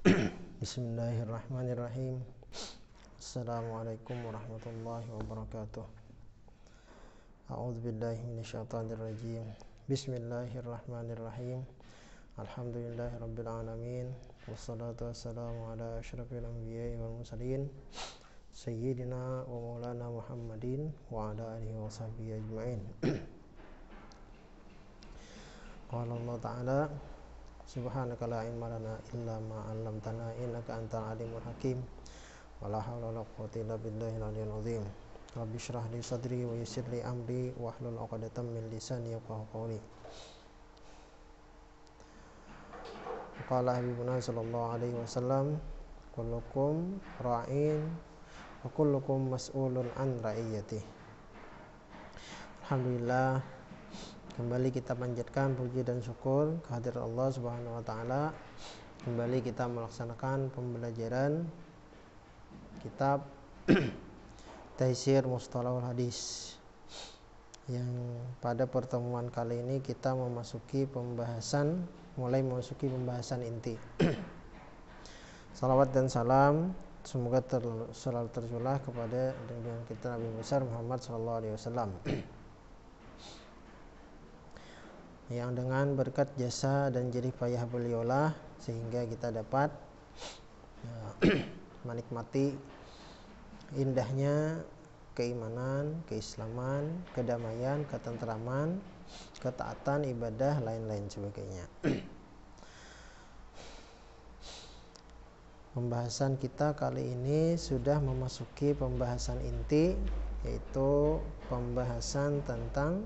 Bismillahirrahmanirrahim. Assalamualaikum warahmatullahi wabarakatuh. A'udzubillahi minasyaitonirrajim. Bismillahirrahmanirrahim. Alhamdulillahirabbil alamin. Wassalatu wassalamu ala asyrafil anbiya'i wal mursalin sayyidina wa maulana Muhammadin wa ala alihi wa sahbihi ajma'in. Qala Allah Ta'ala, subhanaka la ilma lana illa ma 'allamtana innaka antal alimul hakim. Wala haula wala quwwata illa billahil aliyyil azim. Rabbi shrah li sadri wa yassir li amri wahlul 'uqdatam min lisani yafqahu qawli. Qala habibuna sallallahu alaihi wasallam, kullukum ra'in wa kullukum mas'ulun an ra'iyati. Alhamdulillah, kembali kita panjatkan puji dan syukur kehadirat Allah Subhanahu wa taala. Kembali kita melaksanakan pembelajaran kitab Taisir Mustalahul Hadis, yang pada pertemuan kali ini kita mulai memasuki pembahasan inti. Salawat dan salam semoga selalu tercurah kepada junjungan kita Nabi besar Muhammad sallallahu alaihi wasallam, yang dengan berkat jasa dan jerih payah beliaulah sehingga kita dapat menikmati indahnya keimanan, keislaman, kedamaian, ketentraman, ketaatan, ibadah, lain-lain sebagainya. Pembahasan kita kali ini sudah memasuki pembahasan inti, yaitu pembahasan tentang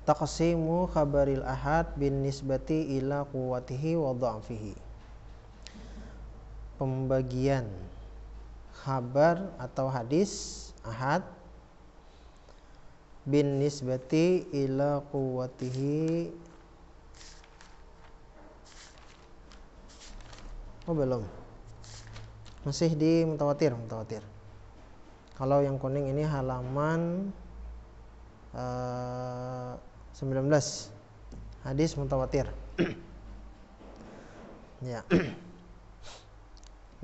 taqsimu khabaril ahad bin nisbati ila quwwatihi wa dha'fihi. Pembagian khabar atau hadis ahad bin nisbati ila quwwatihi. Oh belum, masih di mutawatir. Kalau yang kuning ini halaman 19, hadis mutawatir. Ya.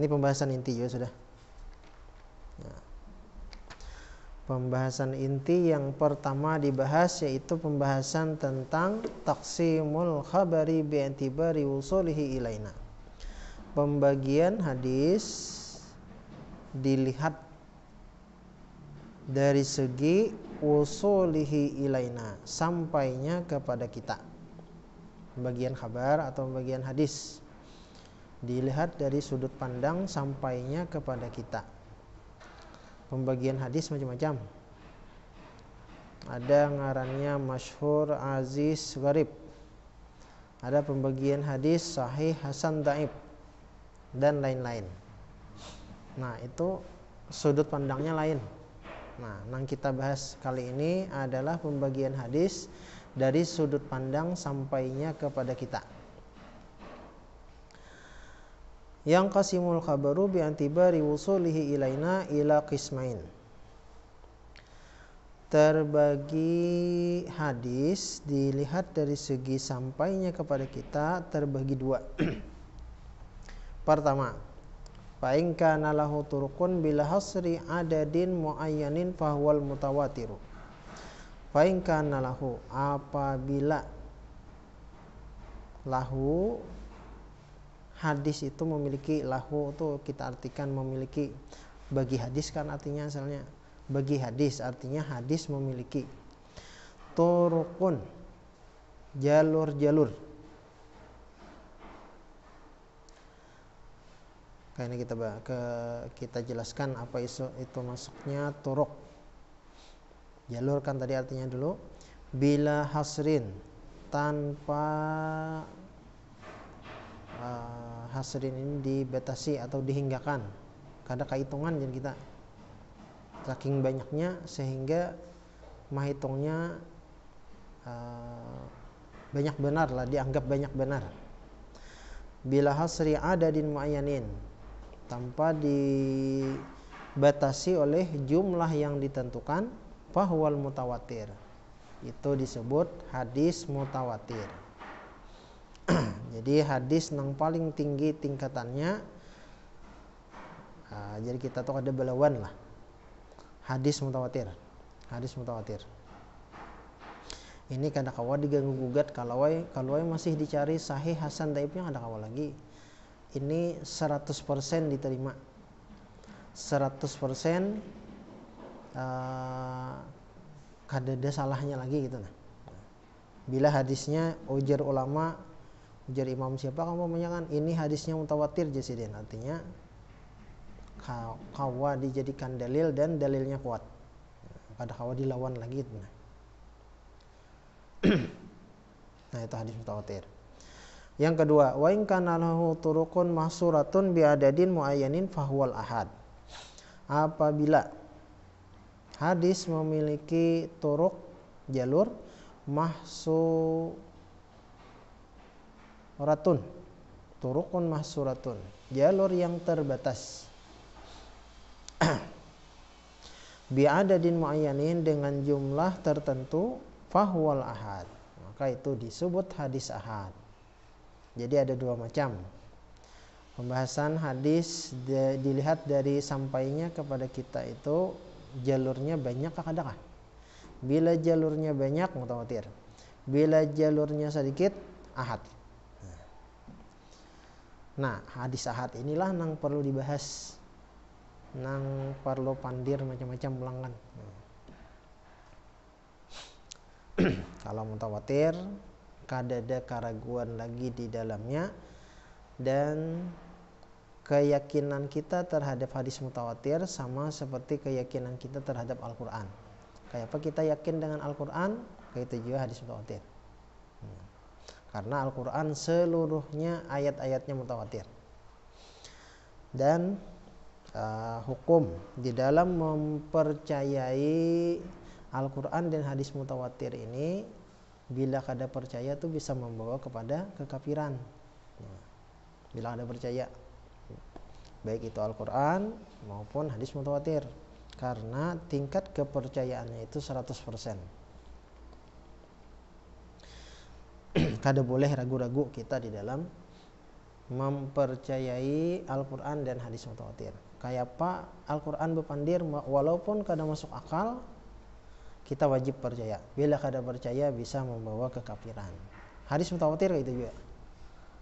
Ini pembahasan inti juga sudah. Ya. Pembahasan inti yang pertama dibahas yaitu pembahasan tentang taqsimul khabari bi'tibari wusulihi ilaina. Pembagian hadis dilihat dari segi usulihi ilaina, sampainya kepada kita. Pembagian kabar atau pembagian hadis dilihat dari sudut pandang sampainya kepada kita. Pembagian hadis macam-macam. Ada ngarannya masyhur, aziz, gharib. Ada pembagian hadis sahih, hasan, dhaif, dan lain-lain. Nah, itu sudut pandangnya lain. Nah, yang kita bahas kali ini adalah pembagian hadis dari sudut pandang sampainya kepada kita. Yang qasimul khabaru bi'antibari wusulihi ilaina ila qismain. Terbagi hadis dilihat dari segi sampainya kepada kita terbagi dua. Pertama, fa in kana lahu turqun bila hasri adadin muayyanin fahuwal mutawatiru. Fa in kana lahu, apabila lahu hadis itu memiliki, lahu itu kita artikan memiliki, bagi hadis kan artinya asalnya bagi hadis, artinya hadis memiliki turqun, jalur-jalur. Kayaknya kita jelaskan apa itu masuknya turuq. Jalur kan tadi artinya dulu. Bila hasrin, tanpa hasrin ini dibatasi atau dihinggakan. Kada kehitungan jadi kita. Saking banyaknya sehingga mahitungnya banyak benar lah, dianggap banyak benar. Bila hasri adadin muayyanin, tanpa dibatasi oleh jumlah yang ditentukan, fahuwal mutawatir, itu disebut hadis mutawatir. Jadi hadis yang paling tinggi tingkatannya, jadi kita tuh ada belawan lah. Hadis mutawatir. Ini kada kawa diganggu gugat kalau masih dicari sahih hasan dhaifnya kada kawa lagi. Ini 100% diterima. 100% kada ada salahnya lagi gitu nah. Bila hadisnya ujar ulama, ujar imam siapa kamu menyangkan ini hadisnya mutawatir jasidin, artinya kawa dijadikan dalil dan dalilnya kuat. Kada kawa dilawan lagi gitu nah. Nah, itu hadis mutawatir. Yang kedua, wa in kana lahu turuqun mahsuratun bi adadin muayyanin fahuwal ahad. Apabila hadis memiliki turuk jalur mahsuratun, turukun mahsuratun, jalur yang terbatas. Bi adadin muayyanin, dengan jumlah tertentu, fahuwal ahad, maka itu disebut hadis ahad. Jadi ada dua macam pembahasan hadis, dilihat dari sampainya kepada kita itu jalurnya banyak kah kada kah. Bila jalurnya banyak mutawatir, bila jalurnya sedikit ahad. Nah, hadis ahad inilah yang perlu dibahas, yang perlu pandir macam-macam ulangan. Kalau mutawatir kada ada keraguan lagi di dalamnya, dan keyakinan kita terhadap hadis mutawatir sama seperti keyakinan kita terhadap Al-Quran. Kayak apa kita yakin dengan Al-Quran, kayak itu juga hadis mutawatir. Karena Al-Quran seluruhnya ayat-ayatnya mutawatir. Dan hukum di dalam mempercayai Al-Quran dan hadis mutawatir ini, bila kada percaya tuh bisa membawa kepada kekafiran. Bila kada percaya, baik itu Al-Quran maupun hadis mutawatir, karena tingkat kepercayaannya itu 100%. Kada boleh ragu-ragu kita di dalam mempercayai Al-Quran dan hadis mutawatir. Kayak apa Al-Quran bepandir, walaupun kada masuk akal, kita wajib percaya. Bila kada percaya bisa membawa kekafiran. Hadis mutawatir itu juga.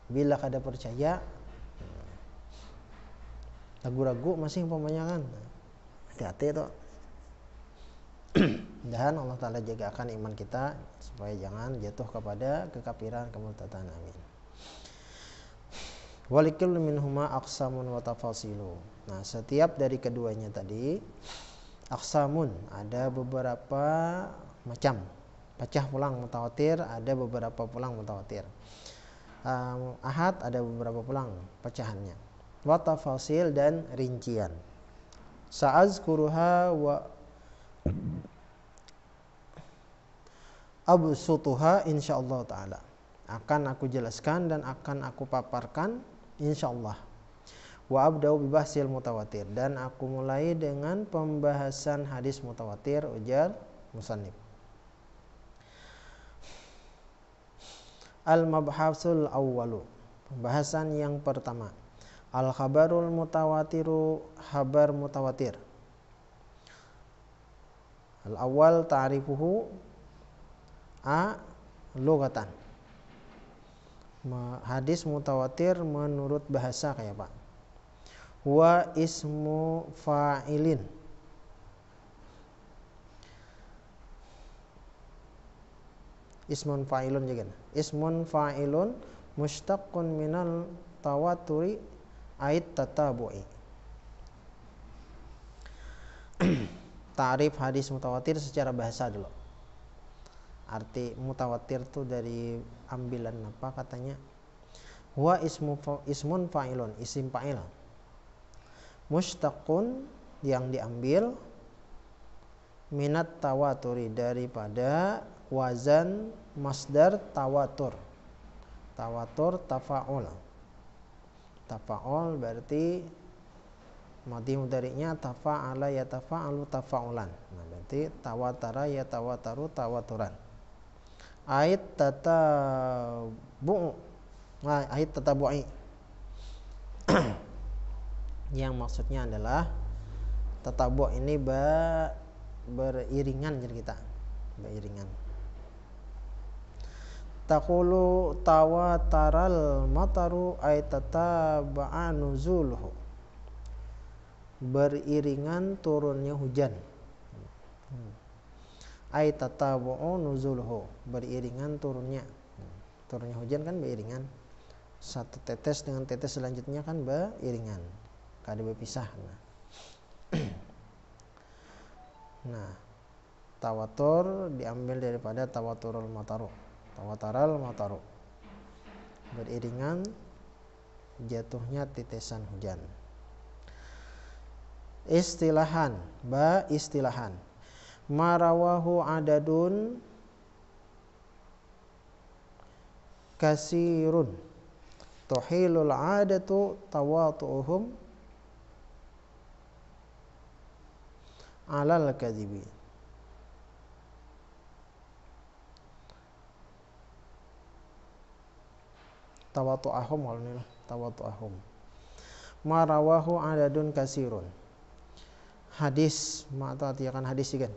Bila kada percaya, ragu-ragu masih umpamanya kan. Hati-hati itu. Dan Allah Ta'ala jagakan iman kita supaya jangan jatuh kepada kekafiran, kemurtadan. Amin. Walikul minhuma aqsamun wa tafasilu. Nah, setiap dari keduanya tadi aqsamun, ada beberapa macam pecah pulang mutawatir, ada beberapa pulang mutawatir. Ahad ada beberapa pulang pecahannya. Wa tafasil, dan rincian. Sa'azkuruha wa absutuha insyaallah ta'ala. Akan aku jelaskan dan akan aku paparkan insyaallah. Wa abda'u bibahsil mutawatir, dan aku mulai dengan pembahasan hadis mutawatir, ujar musannif. Al-mabhasul awwalu, pembahasan yang pertama, al-khabarul mutawatiru, khabar mutawatir. Al-awwal ta'rifuhu lughatan. Hadis mutawatir menurut bahasa kayak apa? Wa ismu fa'ilin, ismun fa'ilun juga. Ismun fa'ilun mustaqqun minal tawaturi ait tatabu'i. Ta'rif hadis mutawatir secara bahasa dulu. Arti mutawatir itu dari ambilan apa katanya? Wa ismun fa'ilun, isim fa'il. Mustaqqun, yang diambil, minat tawaturi, daripada wazan masdar tawatur. Tawatur tafa'ul. Tafa'ul berarti madhi mudhari'nya tafa'ala yatafa'alu tafa'ulan. Nah, berarti tawatara yatawataru tawaturan. ait tatabu, ait tatabu'i. Yang maksudnya adalah tatabu ini beriringan, jadi kita beriringan. Taqulu tawataral mataru ay tataba'a nuzuluhu, beriringan turunnya hujan. Ay tatabu'u nuzuluhu, beriringan turunnya. Turunnya hujan kan beriringan, satu tetes dengan tetes selanjutnya kan beriringan, kada berpisah. Nah, tawatur diambil daripada tawaturul mataru. Tawataral mataru, beriringan jatuhnya titesan hujan. Istilahan, istilahan. Marawahu adadun kasirun tuhilul adatu tawatu'uhum alal kadhibi. Tawatu'ahum walnilah tawatu'ahum. Marawahu adadun kasirun, hadis, atau artikan hadis kan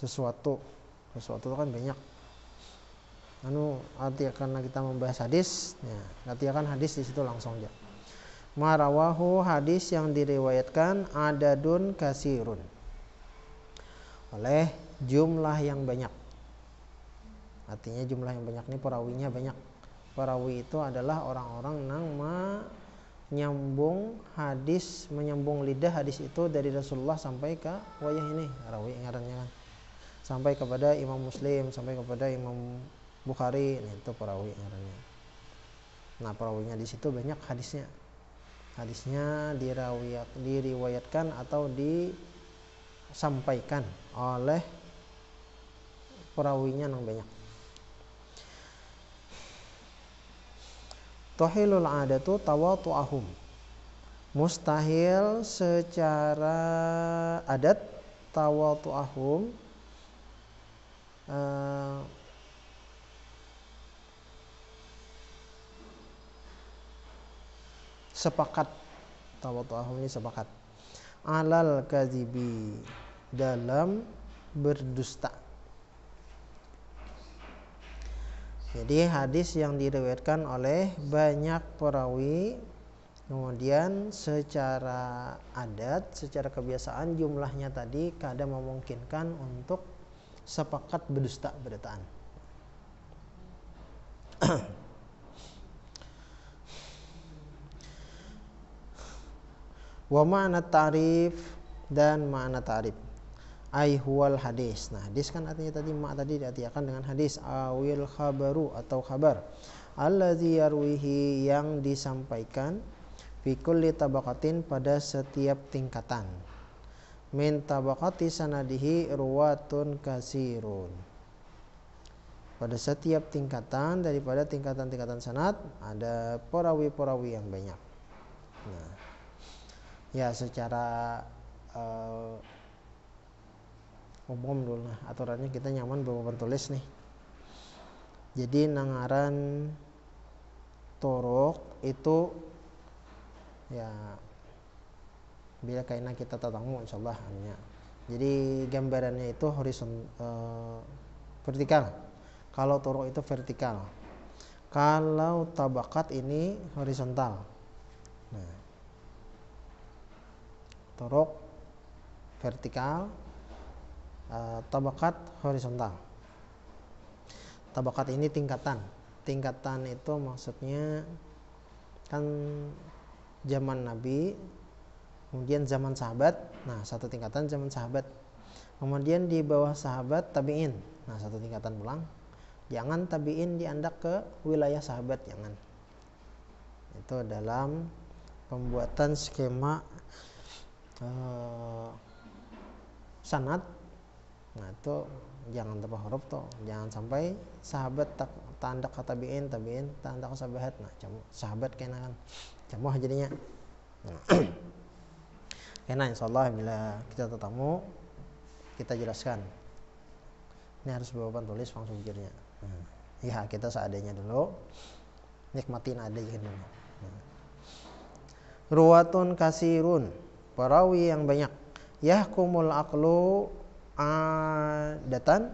sesuatu itu kan banyak. Arti karena kita membahas hadis, ya, artikan hadis di situ langsung aja. Marawahu, hadis yang diriwayatkan, adadun kasirun, oleh jumlah yang banyak. Artinya jumlah yang banyak ini perawinya banyak. Perawi itu adalah orang-orang yang menyambung hadis, menyambung lidah hadis itu dari Rasulullah sampai ke wayah ini, rawi ngarannya kan, sampai kepada Imam Muslim, sampai kepada Imam Bukhari, itu perawi ngarannya. Nah, perawinya di situ banyak hadisnya. Hadisnya diriwayatkan atau disampaikan oleh perawinya yang banyak. Tuhilul adatu tawatu'ahum, mustahil secara adat tawatu'ahum, sepakat. Tawatu'ahum ini sepakat alal kadhibi, dalam berdusta. Jadi hadis yang diriwayatkan oleh banyak perawi, kemudian secara adat, secara kebiasaan jumlahnya tadi kadang memungkinkan untuk sepakat berdusta, berduaan. Wa ma'na ta'rif, dan makna ta'rif. Ai huwal hadis. Nah, hadis kan artinya tadi tadi diartikan dengan hadis, awil khabaru, atau khabar, allazi yarwihi, yang disampaikan, fi kulli tabaqatin, pada setiap tingkatan, min tabaqati sanadihi ruwatun kasirun, pada setiap tingkatan daripada tingkatan-tingkatan sanad ada perawi-perawi yang banyak. Nah, ya secara umum dulu lah aturannya, kita nyaman bawa tulis nih. Jadi nangaran torok itu ya bila kaina kita tatamu insyaallah hanya. Jadi gambarannya itu vertikal. Kalau torok itu vertikal. Kalau tabakat ini horizontal. Nah, torok vertikal, tabakat horizontal. Tabakat ini tingkatan. Tingkatan itu maksudnya kan zaman Nabi, kemudian zaman sahabat. Nah, satu tingkatan zaman sahabat. Kemudian di bawah sahabat tabi'in. Nah, satu tingkatan pulang. Jangan tabi'in diandak ke wilayah sahabat, jangan. Itu dalam pembuatan skema sanad. Nah, itu jangan tanpa huruf tuh, jangan sampai sahabat tandak ke tabi'in tandak ke sahabat. Nah, sahabat kena kan camuh jadinya. Nah, kena insyaallah bila kita tetamu kita jelaskan. Ini harus bawa tulis langsung pikirnya. Ya kita seadanya dulu, nikmatin adanya dulu. Ruwatun kasirun, perawi yang banyak. Yahkumul aqlu adatan,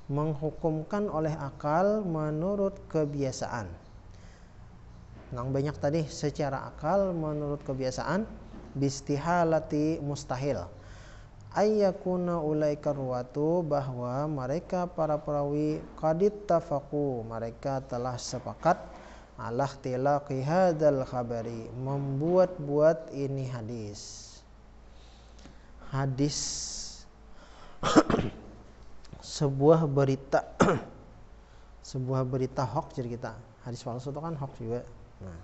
menghukumkan oleh akal menurut kebiasaan. Yang banyak tadi secara akal menurut kebiasaan. Bistihalati mustahil, ayyakuna ulaika ruwatu, bahwa mereka para perawi qadit tafaku, mereka telah sepakat ala ikhtilaqi hadzal khabari, membuat-buat ini hadis sebuah berita sebuah berita hoax. Jadi kita hadis palsu itu kan hoax juga. Nah,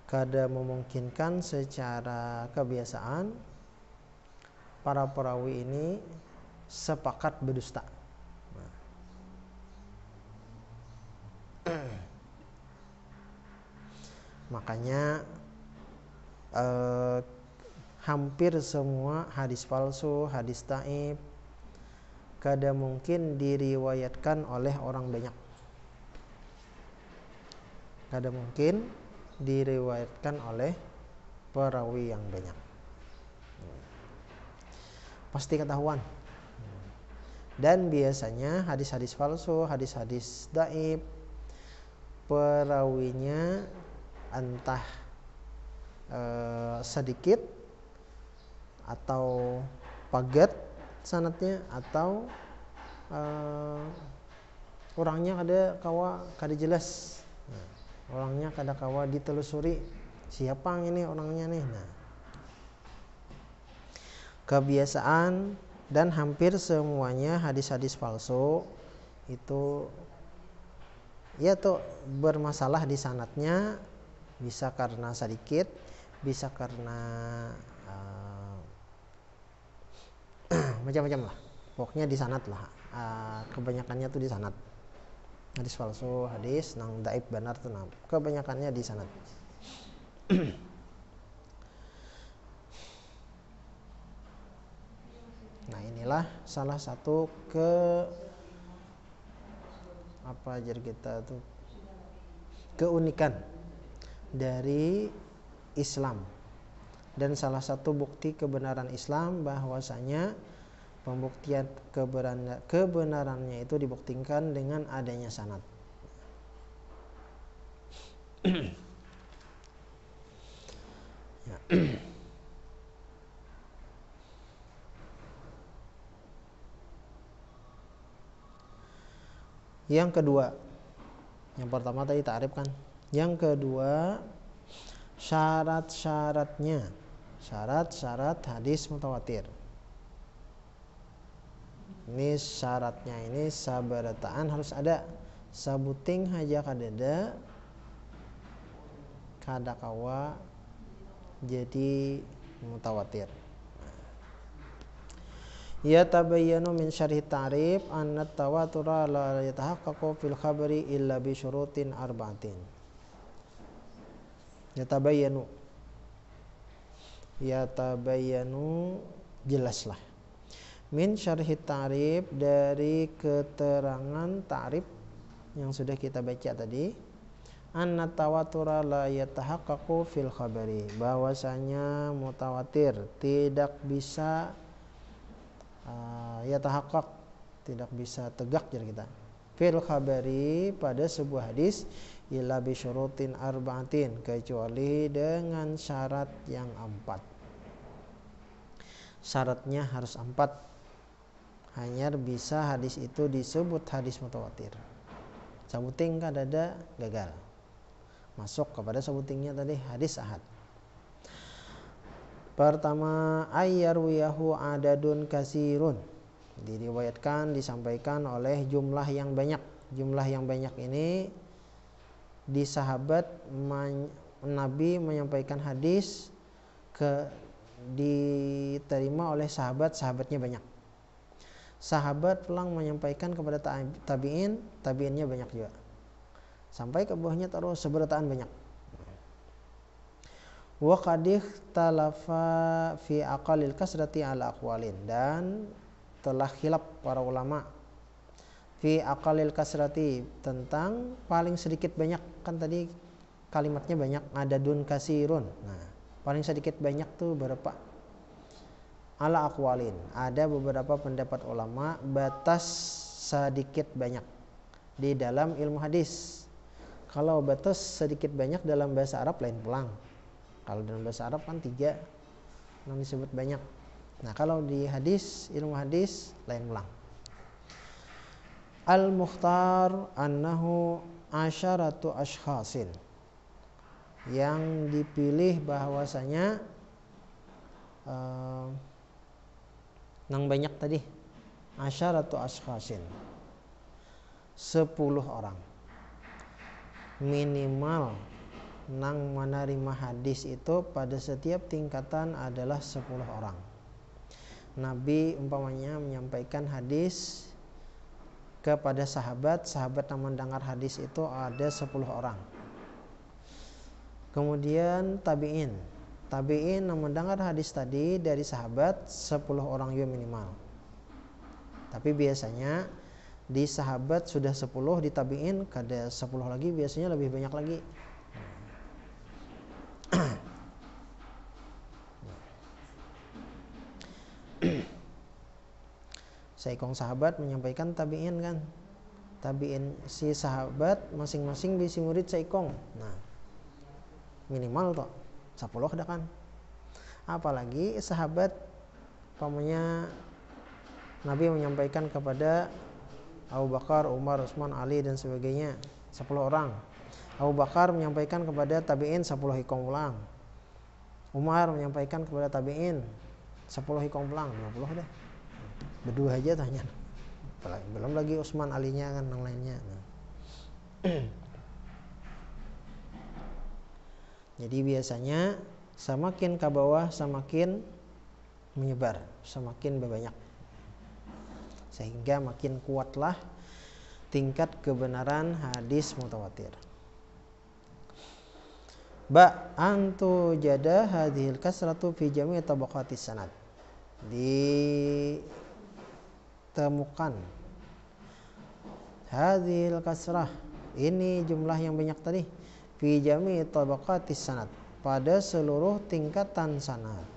kada memungkinkan secara kebiasaan para perawi ini sepakat berdusta. Makanya hampir semua hadis palsu, hadis dhaif kada mungkin diriwayatkan oleh orang banyak. Kada mungkin diriwayatkan oleh perawi yang banyak. Pasti ketahuan. Dan biasanya hadis-hadis palsu, hadis-hadis dhaif, perawinya entah sedikit atau pagat sanadnya, atau orangnya kada jelas. Orangnya kada kawa ditelusuri siapa ini orangnya nih. Nah, kebiasaan dan hampir semuanya hadis-hadis palsu itu ya tuh bermasalah di sanadnya, bisa karena sedikit, bisa karena macam-macam lah. Pokoknya di sanad lah. Kebanyakannya tuh di sanad. Hadis palsu, hadis nang dhaif benar tuh, kebanyakannya di sanad. Nah, inilah salah satu keunikan dari Islam, dan salah satu bukti kebenaran Islam bahwasanya pembuktian kebenarannya itu dibuktikan dengan adanya sanad. Ya. Yang kedua, yang pertama tadi ta'rif kan. Yang kedua, syarat-syaratnya, syarat-syarat hadis mutawatir. Ini syaratnya ini sabarataan harus ada, sabuting haja kadada kada kawa jadi mutawatir. Ya tabayyanu min syarhi ta'rif anna tawatura la yatahaqqaqu fil khabari illa bi syurutin arba'atin. Ya tabayyanu jelaslah. Min syarhi ta'rif, dari keterangan ta'rif yang sudah kita baca tadi, anna tawatura la yatahaqqaqu fil khabari, bahwasanya mutawatir tidak bisa yatahaqqaq, tidak bisa tegak jadi kita, fil khabari, pada sebuah hadis, illa bi syurutin arba'atin, kecuali dengan syarat yang 4. Syaratnya harus 4. Hanya bisa hadis itu disebut hadis mutawatir. Sabuting kadada gagal, masuk kepada sabutingnya tadi hadis ahad. Pertama, ayyarwiyahu adadun kasirun, diriwayatkan, disampaikan oleh jumlah yang banyak. Jumlah yang banyak ini di sahabat Nabi menyampaikan hadis diterima oleh sahabatnya banyak. Sahabat pulang menyampaikan kepada tabi'in, tabi'innya banyak juga. Sampai ke bawahnya taruh seberataan banyak. Wa qad ikhtalafa fi aqalil kasrati ala aqwalin, dan telah khilaf para ulama fi aqalil kasrati, tentang paling sedikit banyak. Kan tadi kalimatnya banyak, adadun kasirun. Nah, paling sedikit banyak tuh berapa? Ala aqwalin, ada beberapa pendapat ulama batas sedikit banyak di dalam ilmu hadis. Kalau batas sedikit banyak dalam bahasa Arab lain pulang. Kalau dalam bahasa Arab kan 3 yang disebut banyak. Nah, kalau di hadis, ilmu hadis lain pulang. Al-mukhtar annahu asyaratu ashkhasin, yang dipilih bahwasanya nang banyak tadi asyaratu ashkhasin, 10 orang minimal nang menerima hadis itu pada setiap tingkatan adalah 10 orang. Nabi umpamanya menyampaikan hadis kepada sahabat yang mendengar hadis itu ada 10 orang. Kemudian tabi'in yang mendengar hadis tadi dari sahabat 10 orang juga minimal. Tapi biasanya di sahabat sudah 10, di tabi'in ada 10 lagi, biasanya lebih banyak lagi. Saikong sahabat menyampaikan tabi'in kan. Tabi'in si sahabat masing-masing bisi murid saikong. Nah, minimal toh 10 ada kan. Apalagi sahabat pamannya Nabi menyampaikan kepada Abu Bakar, Umar, Utsman, Ali dan sebagainya 10 orang. Abu Bakar menyampaikan kepada tabi'in 10 hikong ulang. Umar menyampaikan kepada tabi'in 10 hikong ulang, 50 deh. Berdua aja tanya. Belum lagi Utsman, Alinya kan yang lainnya. Nah. Jadi biasanya semakin ke bawah semakin menyebar, semakin banyak. Sehingga makin kuatlah tingkat kebenaran hadis mutawatir. Ba antu jada hadhil kasratu fi jami' tabaqatis sanad. Ditemukan hadhil kasrah, ini jumlah yang banyak tadi, fi jami' tabaqatis sanad, pada seluruh tingkatan sanad.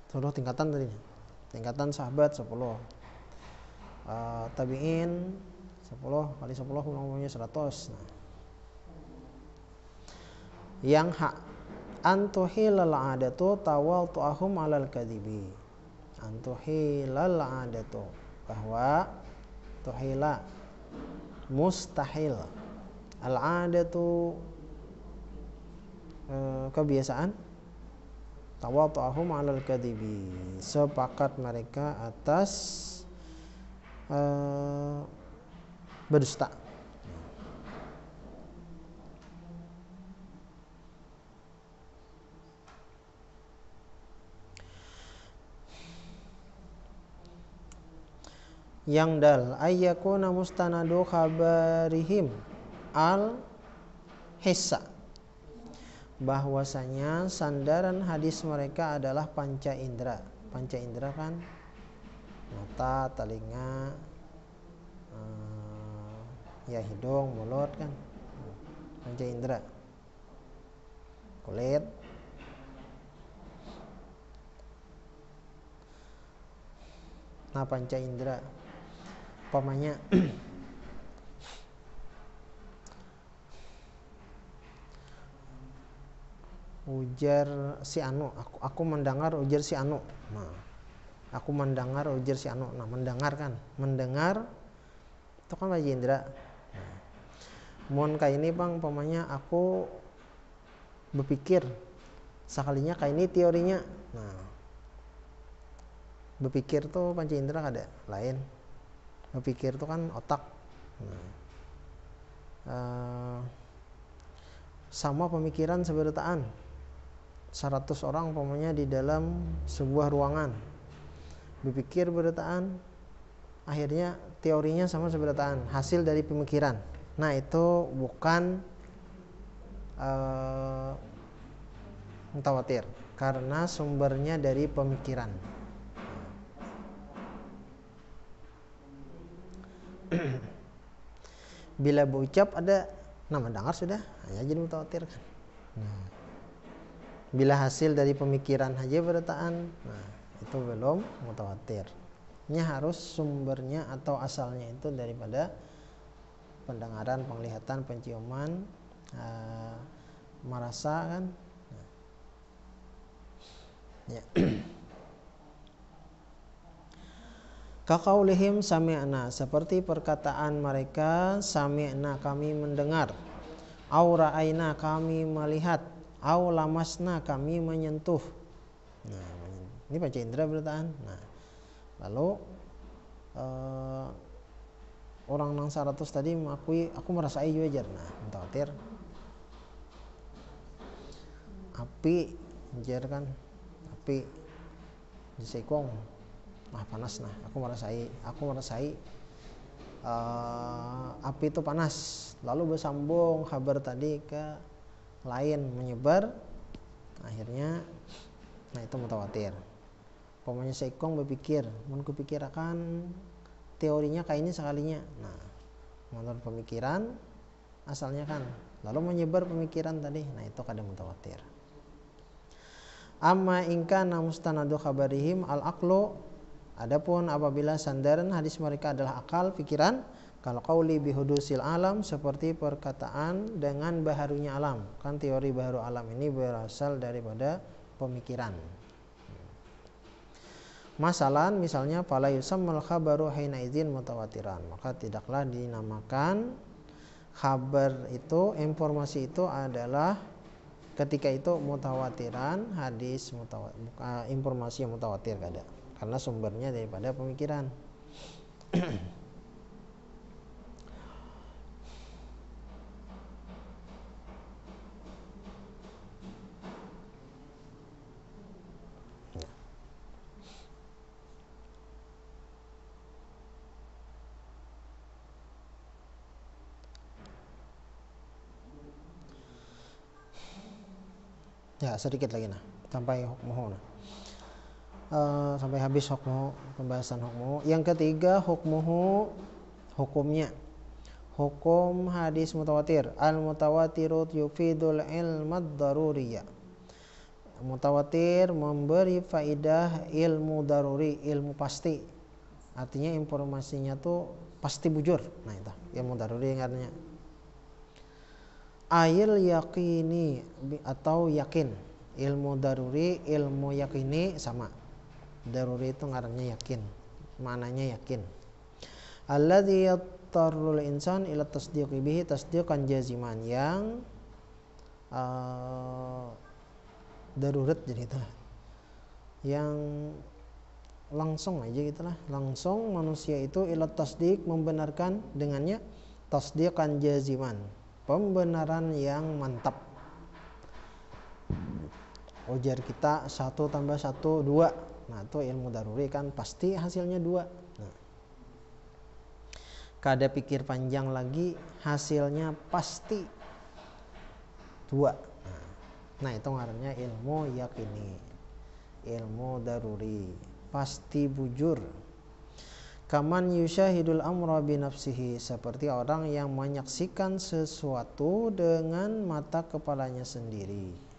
Seluruh tingkatan tadi. Tingkatan sahabat 10. Tabi'in 10 kali 10 umumnya 100. Nah. Yang hak antuhilal adatu tawaltu'ahum alal kadhibi. Antuhilal adatu, bahwa tuhila mustahil, al adatu kebiasaan, tawaltu'ahum alal kadhibi, sepakat mereka atas berdusta. Yang dal ayyakuna mustanadu khabarihim al hissa, bahwasanya sandaran hadis mereka adalah panca indera. Panca indera kan mata, telinga, ya hidung, mulut kan. Panca indera. Kulit. Nah, panca indera umpamanya ujar si anu, aku mendengar ujar si anu. Nah, aku mendengar ujar si anu. Nah, mendengar kan, mendengar itu kan panca indera. Nah, mun kayak ini bang, umpamanya aku berpikir sekalinya kayak ini teorinya. Nah, berpikir tuh panca indera ada lain. Berpikir tuh kan otak. Sama pemikiran seberataan 100 orang umpamanya di dalam sebuah ruangan, berpikir berataan, akhirnya teorinya sama seberataan, hasil dari pemikiran. Nah, itu bukan mutawatir karena sumbernya dari pemikiran. Bila berucap ada nama dengar sudah hanya jadi mutawatir kan. Nah, bila hasil dari pemikiran saja bertaan, nah itu belum mutawatir. Ini harus sumbernya atau asalnya itu daripada pendengaran, penglihatan, penciuman, merasa kan. Nah, ya. Kaqaulihim sami'na, seperti perkataan mereka, sami'na kami mendengar, au ra'aina kami melihat, au lamasna kami menyentuh. Nah, ini panca indera bertaan. Nah, lalu orang nang 100 tadi mengakui aku merasai juga jar. Nah, mutawatir. Api jar kan, api di sekong. Panas nah, aku merasai api itu panas. Lalu bersambung kabar tadi ke lain, menyebar, akhirnya nah itu mutawatir. Pokoknya seikong berpikir, mun kupikir akan teorinya kayak ini sekalinya. Nah, menurut pemikiran asalnya kan, lalu menyebar pemikiran tadi, nah itu kada mutawatir. Amma ingka mustanadu khabarihim al-aqlu, adapun apabila sandaran hadis mereka adalah akal, pikiran, kalau qauli bihudusil alam, seperti perkataan dengan baharunya alam. Kan teori baharu alam ini berasal daripada pemikiran. Masalan, misalnya fala yusammal khabaru hina idzin mutawatiran, maka tidaklah dinamakan khabar itu, informasi itu adalah ketika itu mutawatiran, hadis informasi yang mutawatir kada, karena sumbernya daripada pemikiran. Ya, sedikit lagi nah, sampai hukmuhu nah. Sampai habis hukmuhu, pembahasan hukmuhu. Yang ketiga hukmuhu, hukumnya. Hukum hadis mutawatir. Al mutawatirut yufidul ilmad daruriyah. Mutawatir memberi faidah ilmu daruri, ilmu pasti. Artinya informasinya tuh pasti bujur. Nah itu ilmu daruri artinya. Ayil yakini atau yakin. Ilmu daruri, ilmu yakini sama. Daruri itu ngarannya yakin, maknanya yakin. Alladzi yattarul insan ila tasdiqi bihi tasdiqan jaziman, yang darurat jadi itu. Yang langsung aja gitulah, langsung manusia itu ila tasdiq, membenarkan dengannya, tasdiqan jaziman, pembenaran yang mantap. Ujar kita 1 tambah 1 2. Nah itu ilmu daruri kan pasti hasilnya 2. Nah, kada pikir panjang lagi, hasilnya pasti 2. Nah itu ngarannya ilmu yakini, ilmu daruri, pasti bujur. Kaman yusyahidul amra binafsihi, seperti orang yang menyaksikan sesuatu dengan mata kepalanya sendiri.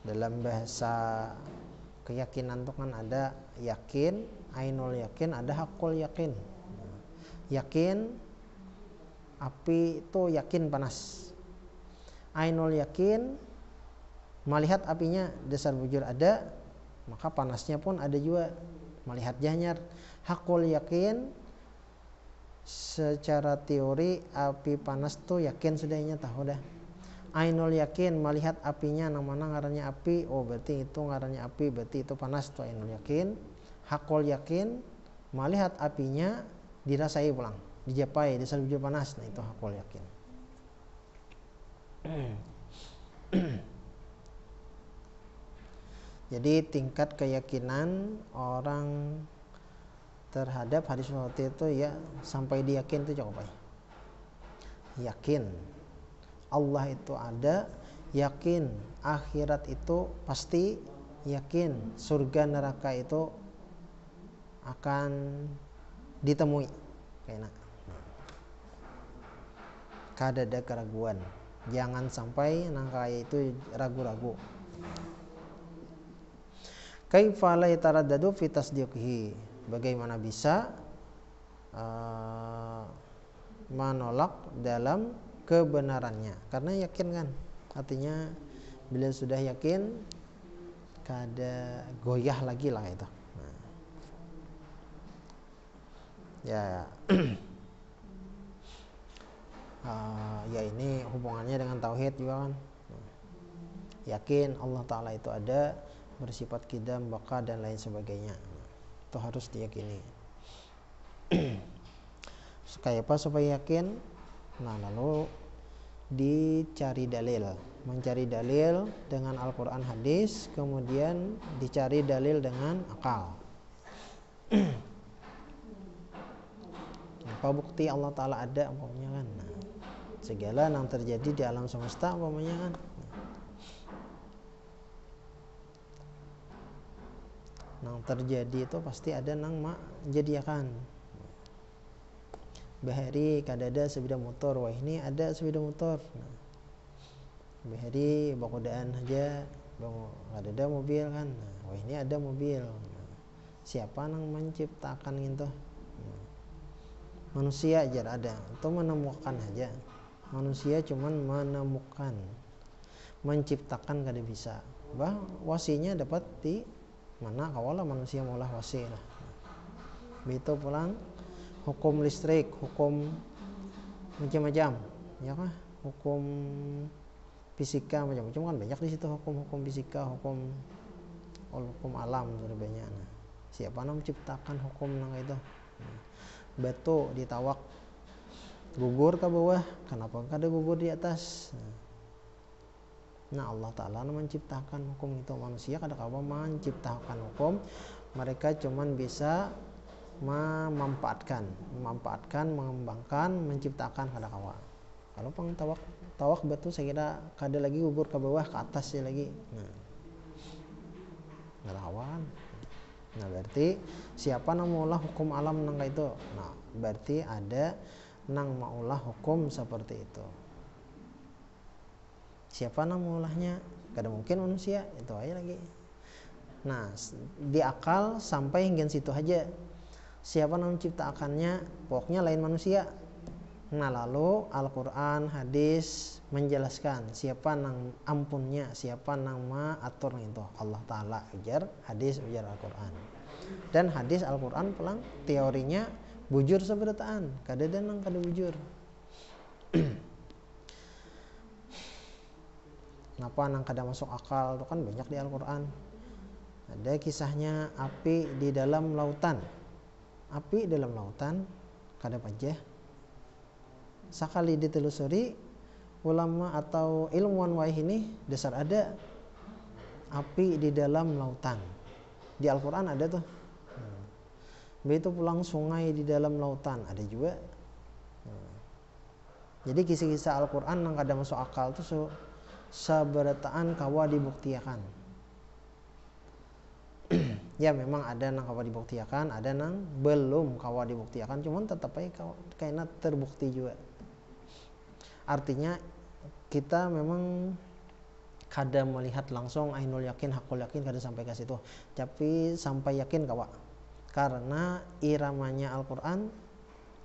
Dalam bahasa keyakinan itu kan ada yakin, ainul yakin, ada hakul yakin. Yakin api itu yakin panas. Ainul yakin melihat apinya dasar bujur ada, maka panasnya pun ada juga, melihat jahnyar. Hakul yakin secara teori api panas tuh yakin sudahnya tahu dah. Ainul yakin melihat apinya, namanya ngarannya api, oh berarti itu ngarannya api, berarti itu panas tuh ainul yakin. Hakul yakin melihat apinya dirasai pulang, dijapai, dasar bujur panas, nah itu hakul yakin. Jadi tingkat keyakinan orang terhadap hadis mutawatir itu ya sampai diyakin itu cukup ya. Yakin Allah itu ada, yakin akhirat itu pasti, yakin surga neraka itu akan ditemui. Kayaknya kada ada keraguan, jangan sampai nangka itu ragu-ragu. Kaifa la yataraddadu fi tasdiqihi, bagaimana bisa menolak dalam kebenarannya, karena yakin kan, artinya bila sudah yakin kada goyah lagi lah itu. Ya ya ini hubungannya dengan tauhid juga kan. Yakin Allah Ta'ala itu ada, bersifat qidam, baqa dan lain sebagainya, itu harus diyakini. Kayak apa supaya yakin? Nah, lalu dicari dalil, mencari dalil dengan Al-Quran, hadis, kemudian dicari dalil dengan akal. Apa bukti Allah Ta'ala ada umpamanya kan? Nah, segala yang terjadi di alam semesta umpamanya kan, yang terjadi itu pasti ada nang mak jadiakan. Bahari kadada sepeda motor, wah ini ada sepeda motor. Nah, bahari bakudaan aja, kadada mobil kan. Nah, wah ini ada mobil. Nah, siapa nang menciptakan itu? Nah, manusia aja ada, itu menemukan aja. Manusia cuman menemukan, menciptakan kada bisa. Bah wasinya dapat di mana kawalah manusia maulah wasi lah. Begitu pulang hukum listrik, hukum macam-macam, ya kah? Hukum fisika macam-macam kan banyak di situ, hukum fisika, hukum alam sudah banyak. Nah, siapa yang menciptakan hukum nang itu? Nah, batu ditawak gugur ke bawah, kenapa kada gugur di atas? Nah, Allah Ta'ala menciptakan hukum itu. Manusia kada kawa menciptakan hukum, mereka cuman bisa memanfaatkan, mengembangkan, menciptakan kada kawa. Kalau pang tawak batu saya kira kada lagi gugur ke bawah, ke atas ya lagi. Nah, kada kawan. Nah, berarti siapa nang maulah hukum alam nang itu? Nah, berarti ada nang maulah hukum seperti itu. Siapa nang maulahnya? Kada mungkin manusia, itu aja lagi. Nah, di akal sampai hingga situ aja. Siapa nang menciptakannya? Pokoknya lain manusia. Nah, lalu Al-Quran, hadis menjelaskan siapa nang ampunnya, siapa nang maatur itu. Allah Ta'ala ujar, hadis ujar Al-Quran. Dan hadis Al-Quran pulang teorinya bujur seberataan, kada ada nang kada bujur. Kenapa nang kada masuk akal? Itu kan banyak di Al-Quran. Ada kisahnya api di dalam lautan. Api dalam lautan kada pajah. Sekali ditelusuri ulama atau ilmuwan wahih ini dasar ada api di dalam lautan. Di Al-Quran ada tuh. Begitu pulang sungai di dalam lautan ada juga. Jadi kisah-kisah Al-Quran yang kada masuk akal itu sabarataan kawa dibuktiakan. Ya memang ada nang kawa dibuktiakan, ada nang belum kawa dibuktiakan, cuman tetap aja kayaknya terbukti juga. Artinya kita memang kada melihat langsung ainul yakin, hakul yakin, kada sampai ke situ, tapi sampai yakin kawa. Karena iramanya Al-Quran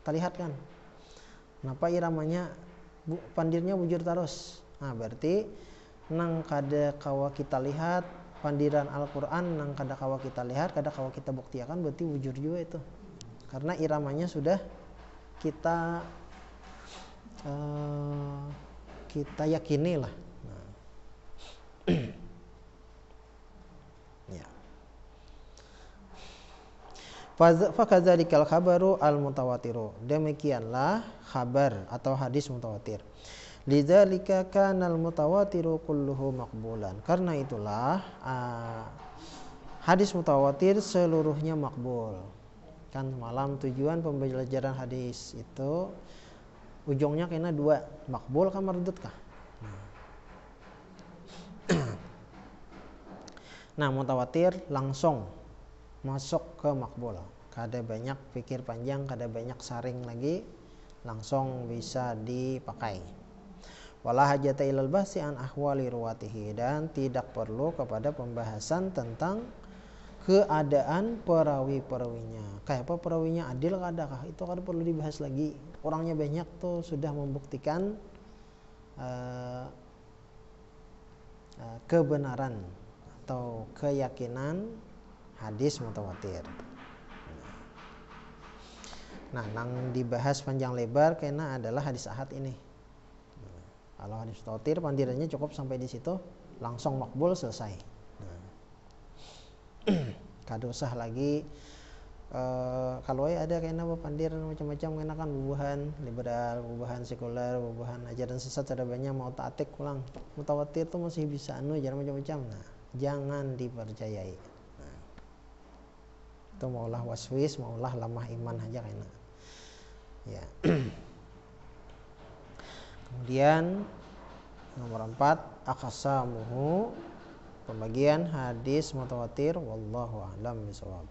terlihat kan. Kenapa iramanya pandirnya bujur terus? Nah, berarti nang kada kawa kita lihat pandiran Al-Quran, nang kada kawa kita lihat, kada kawa kita buktiakan, berarti bujur juga itu. Karena iramanya sudah kita yakini lah. Nah. Ya. Fakadzalikal khabaru al-mutawatiru. Demikianlah kabar atau hadis mutawatir. Lidzalika kanal mutawatiru kulluhu maqbulan. Karena itulah hadis mutawatir seluruhnya makbul. Kan malam tujuan pembelajaran hadis itu ujungnya kena dua, makbul kah mardud kah? Nah, mutawatir langsung masuk ke makbul. Kada banyak pikir panjang, kada banyak saring lagi, langsung bisa dipakai. Wala hajata ilal bahsi an ahwali ruwatihi, dan tidak perlu kepada pembahasan tentang keadaan perawi-perawinya. Kayak apa perawinya, adil kadakah? Itu kada perlu dibahas lagi. Orangnya banyak tuh sudah membuktikan kebenaran atau keyakinan hadis mutawatir. Nah, yang dibahas panjang lebar karena adalah hadis ahad ini. Kalau hadis mutawatir pandirannya cukup sampai di situ, langsung makbul, selesai. Kada usah lagi kalau ada kena pandir macam-macam, kena kan bubuhan liberal, bubuhan sekuler, bubuhan ajaran sesat, ada banyak mau ta'atik ulang. Mutawatir tuh masih bisa ajaran macam-macam. Nah, jangan dipercayai. Nah, itu maulah waswis, maulah lemah iman aja kena. Ya. Kemudian nomor 4, aqsamuhu, pembagian hadis mutawatir, wallahu a'lam bishawab.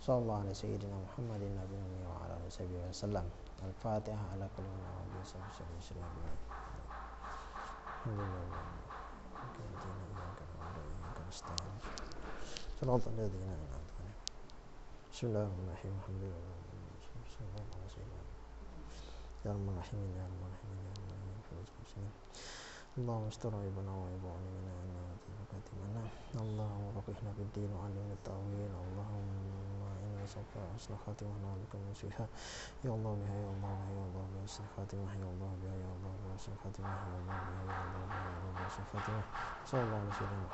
Sallallahu alaihi sayyidina Muhammadin nabiyina wa ala alihi wasallam. Al-Fatihah ala kulli wa اللهم استر عيوبنا وعيوب علمنا وكاتبنا اللهم فقهنا في الدين وعلمنا التأويل اللهم إنا نسألك حسن خاتمة ونعوذ من سوءها يا الله بها يا الله بها يا الله بحسن خاتمة يا الله بها يا الله بحسن خاتمة يا الله بها يا الله بها يا الله بحسن خاتمة صلى الله عليه وسلم.